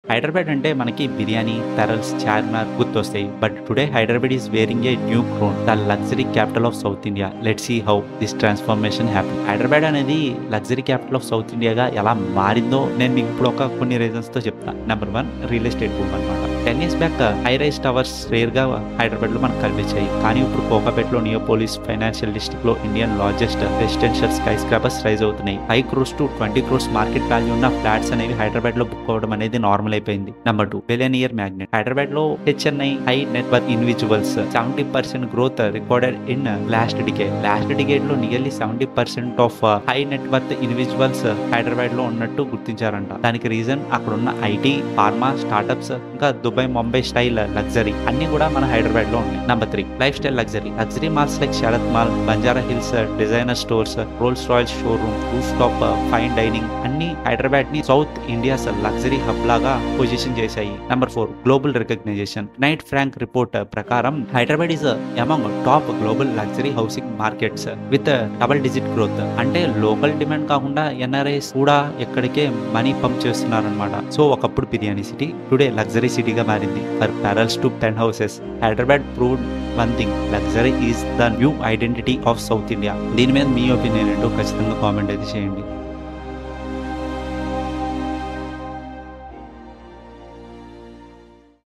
హైదరాబాద్ అంటే మనకి బిర్యానీ, పెరల్స్, చార్మినార్ గుర్తొస్తాయి. But today Hyderabad is wearing a new crown, the luxury capital of South India. Let's see how this transformation happen. Hyderabad అనేది luxury capital of South ఇండియాగా ఎలా మారిందో నేను మీకు ఇప్పుడు కొన్ని రీజన్స్ తో చెప్తాను. నెంబర్ 1, రియల్ ఎస్టేట్ బూమ్ అనమాట. 10 years back high rise towers rare గా హైదరాబాద్ లో మనకు కనిపించాయి. కానీ ఇప్పుడు కోకాపేటలో, నియోపోలిస్ ఫైనాన్షియల్ డిస్ట్రిక్ట్ లో Indian largest residential skyscrapers rise అవుతున్నాయి. 5 crores to 20 crores market value ఉన్న ఫ్లాట్స్ అనేవి హైదరాబాద్ లో బుక్ అవడం అనేది నార్మల్ అయిపోయింది. Number 2, billionaire magnate. హైదరాబాద్ లో HNI high net worth individuals 70% growth recorded in last decade లో nearly 70% of high net worth individuals Hyderabad లో ఉన్నట్టు గుర్తించారంట. దానికి రీజన్ అక్కడ ఉన్న ఐటీ, ఫార్మా, స్టార్టప్స్, ఇంకా దుబాయ్, ముంబై స్టైల్ లగ్జరీ అన్ని కూడా మన హైదరాబాద్ లో ఉన్నాయి. Number 3, lifestyle luxury malls like Sarath mall, Banjara Hills, designer stores, Rolls Royce showroom, rooftop fine dining అన్ని హైదరాబాద్ ని సౌత్ ఇండియాస్ లగ్జరీ హబ్ లాగా పొజిషన్ చేశాయి. Number 4, global recognition. Knight Frank report ప్రకారం Hyderabad is among top global luxury housing markets with double digit growth. అంటే local demand కాకుండా NRIs కూడా ఎక్కడికే money pump చేస్తున్నారనమాట. సో ఒకప్పుడు బిర్యానీ సిటీ, టుడే లగ్జరీ సిటీగా మారింది. For parallels to pen houses, Hyderabad proved one thing, luxury is the new identity of South India. దీని మీద మీ ఒపీనియన్ ఏంటో ఖచ్చితంగా కామెంట్ అయితే చేయండి.